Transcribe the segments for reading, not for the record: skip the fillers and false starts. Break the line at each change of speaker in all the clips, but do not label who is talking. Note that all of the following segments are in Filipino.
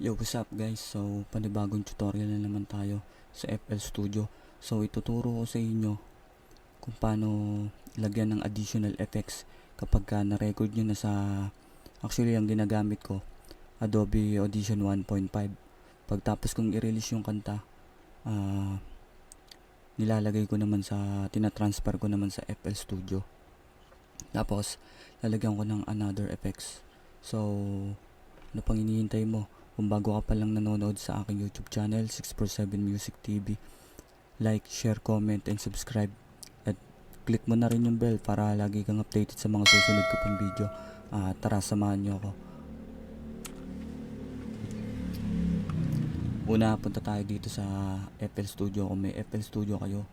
Yo, what's up guys? So, panibagong tutorial na naman tayo sa FL Studio. So, ituturo ko sa inyo kung paano lagyan ng additional effects kapag na-record nyo na sa, actually ang ginagamit ko, Adobe audition 1.5. Pagtapos kong i-release yung kanta, nilalagay ko naman sa, tinatransfer ko naman sa FL Studio. Tapos, lalagyan ko ng another effects. So, ano pang hinihintay mo? Kung bago ka pa lang nanonood sa aking YouTube channel, 647 Music TV, like, share, comment, and subscribe. At click mo na rin yung bell para lagi kang updated sa mga susunod ko pang video. Tara, samahan nyo ako. Una, punta tayo dito sa FL Studio. Kung may FL Studio kayo,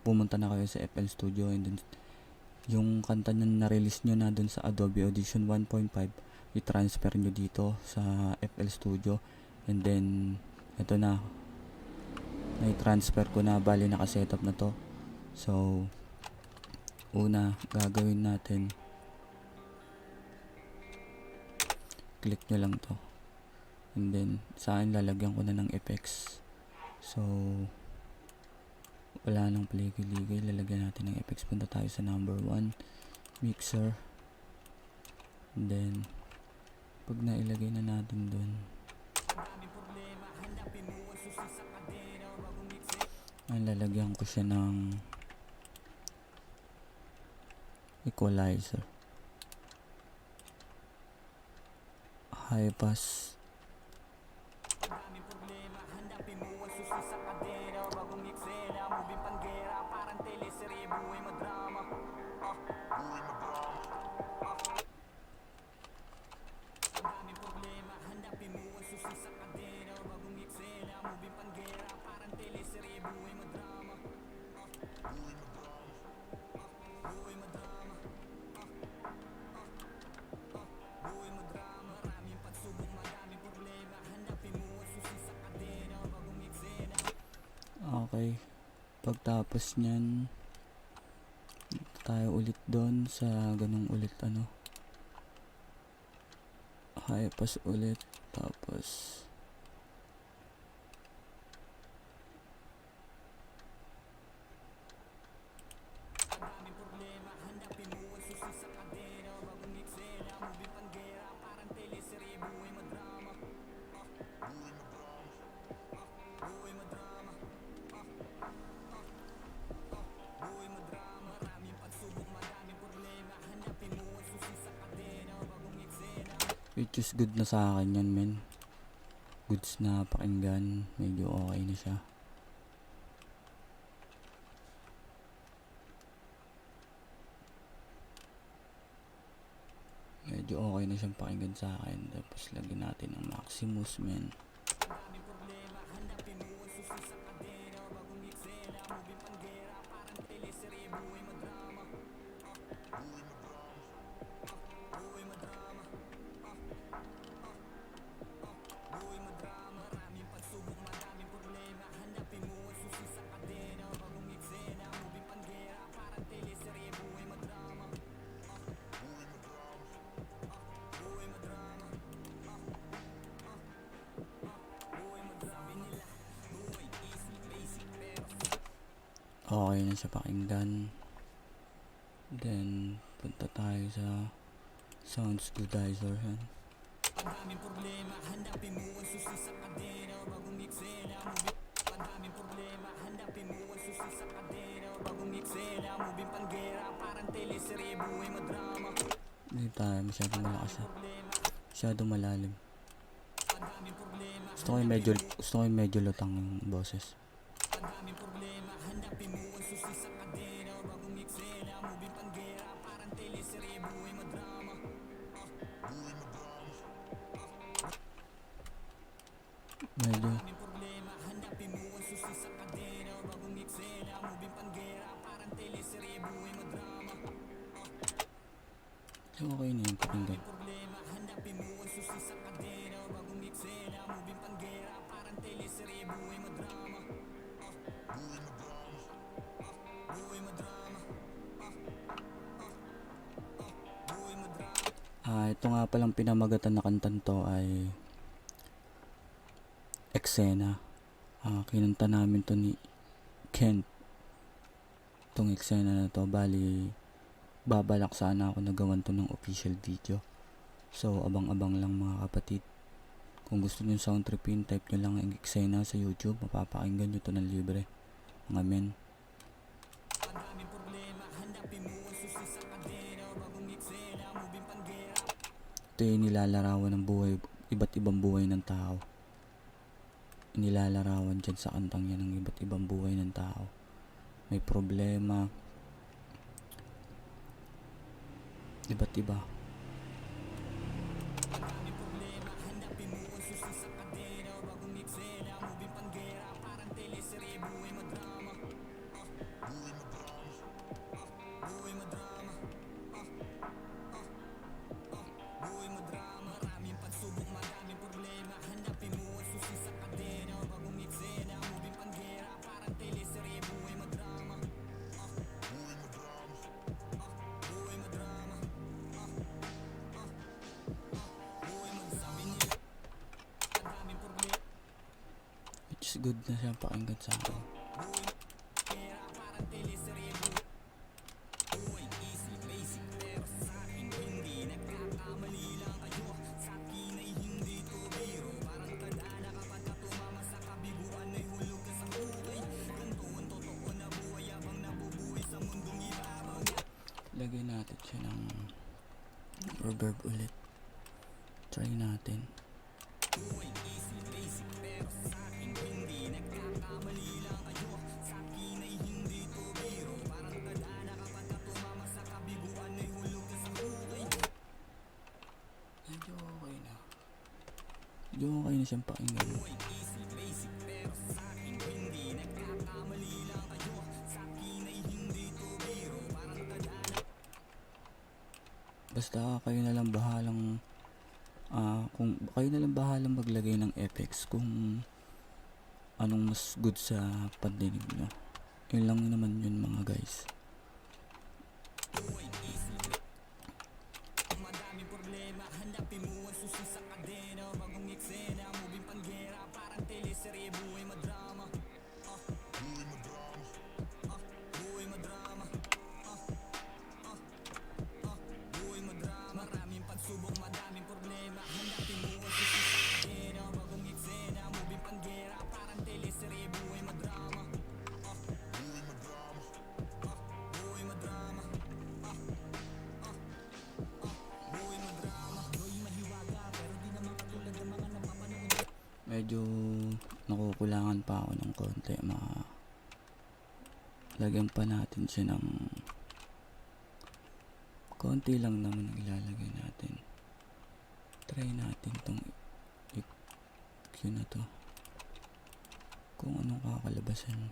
pumunta na kayo sa FL Studio, and then yung kanta na na-release nyo na dun sa Adobe Audition 1.5, i-transfer nyo dito sa FL Studio. And then ito na, i-transfer ko na, bali naka-setup na to. So una gagawin natin, click nyo lang to, and then sa akin lalagyan ko na ng effects. So wala nang paligid-ligid, lalagyan natin ng effects. Punta tayo sa number 1, mixer, and then pag nailagay na natin dun, lalagyan ko siya ng equalizer, high pass, okay. Pagtapos nyan, tayo ulit doon sa ganung ulit, high pass ulit, tapos which is good na sa akin yan, men. Goods na pakinggan, medyo okay na siya. Medyo okay na siyang pakinggan sa akin. Tapos lagyan natin ng Maximus, men. Okay na siya pakinggan. Then punta tayo sa sounds goodizer yan. Hindi tayo masyadong malakas, masyadong malalim. Gusto ko yung medyo lutang yung boses. Medyo okay na yung pakinggan. Ito nga palang pinamagatan na kantan to ay Eksena. Kinanta namin to ni Khen. Itong Eksena na to, bali babalak sana ako nagawan to ng official video. So abang-abang lang mga kapatid. Kung gusto nyo sound tripin, type nyo lang ang Eksena sa YouTube, mapapakinggan nyo to ng libre. Mga men. Ito yung nilalarawan ng buhay, iba't ibang buhay ng tao. Nilalarawan dyan sa kantang yan ng iba't ibang buhay ng tao. May problema, iba't iba. It's good na siya pakinggan sa akin. Lagay natin siya ng reverb ulit. Try natin. Medyo okay na siyang pakinggan. Basta kayo na lang bahalang kung kayo na lang bahalang maglagay ng effects kung anong mas good sa pandinig nyo. Yun lang naman yun mga guys. Medyo nakukulangan pa ako ng konti. Lagyan pa natin siya ng konti lang naman ang ilalagay natin. Try natin tong EQ na to kung anong kakalabasan.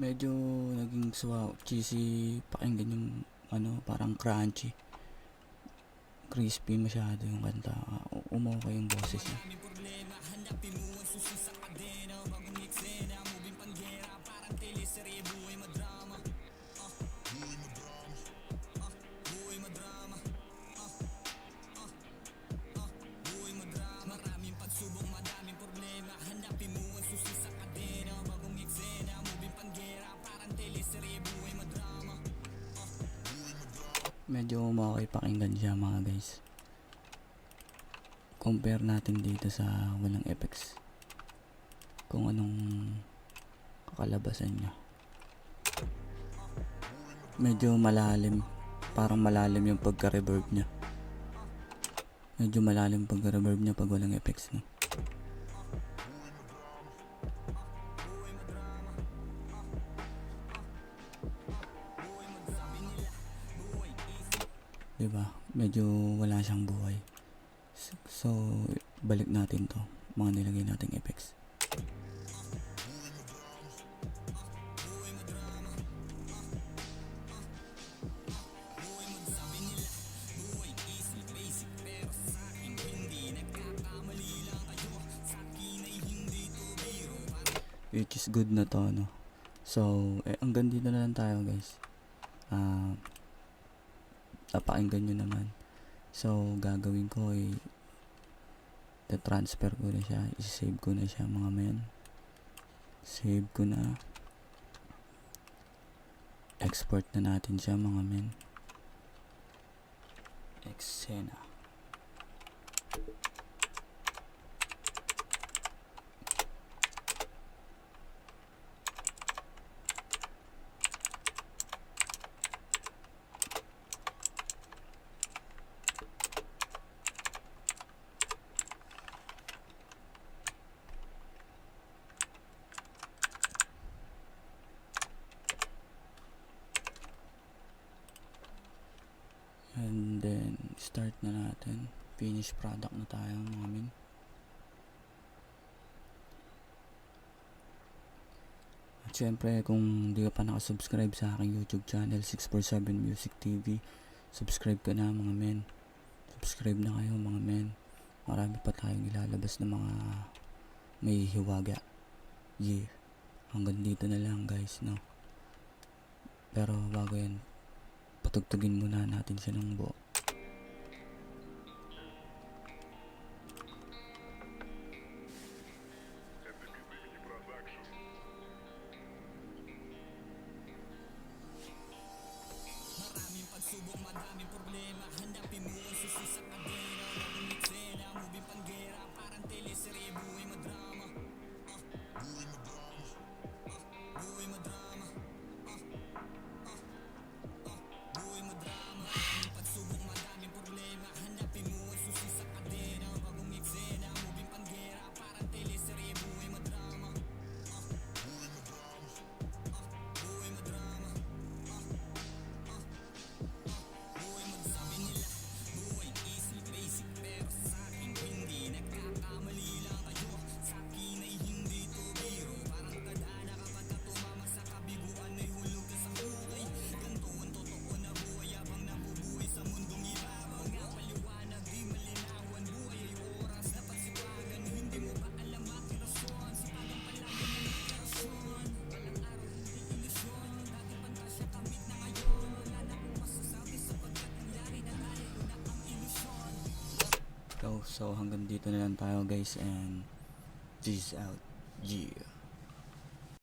Medyo naging cheesy pakinggan yung parang crunchy, crispy masyado yung kanta. Umokay yung boses niya. Medyo okay pakinggan siya mga guys. Compare natin dito sa walang effects kung anong kakalabasan niya. Medyo malalim, parang malalim yung pagka-reverb niya. Medyo malalim pagka-reverb niya pag walang effects, no? Diba? Medyo wala siyang buhay. So balik natin to, mga nilagay nating effects. Which is good na to, no? So, hanggang dito na lang tayo, guys. Napakinggan nyo naman. So, gagawin ko ay transfer ko na siya. I-save ko na siya, mga men. Save ko na. Export na natin siya, mga men. Eksena. And then, start na natin. Finish product na tayo, mga men. At syempre, kung di ka pa nakasubscribe sa aking YouTube channel, 647 Music TV, subscribe ka na, mga men. Subscribe na kayo, mga men. Marami pa tayong ilalabas na mga may hiwaga. Yeah. Hanggang dito na lang, guys, no? Pero bago yan, patugtugin muna natin siya ng buo.
Maraming pagsubok, madaming problema. Hanapin mo ang susi sa kadena. Bagong Eksena, moving panggera. Parang teleserye, buhay madrama. Buhay madrama. Buhay madrama. Buhay madrama. Maraming pagsubok, madaming problema. Hanapin mo ang susi sa kadena. Bagong Eksena, moving panggera. Parang teleserye, buhay madrama. Buhay madrama. Buhay madrama. Buhay magsabi nila, buhay easy, basic, pero sa akin hindi. Nagkakamali lang kayo, sa akin ay hindi to biro. Parang tadhana kapag ka tumama sa kabiguan ay hulog ka sa ukay. Ganto ang totoo na buhay habang nabubuhay sa mundong ibabaw. Nga paliwanag, di malinawan, buhay ay oras, dapat sipagan. Hindi mo ba alam aking rasyon? Sipagan palagi ng operasyon. Walang araw, hindi ilusyon. Dati pantasya, kamit na ngayon. Wala na akong masasabi sapagkat nangyari na tayo na ang ilusyon.
So hanggang dito na lang tayo, guys, and peace out. Yeah.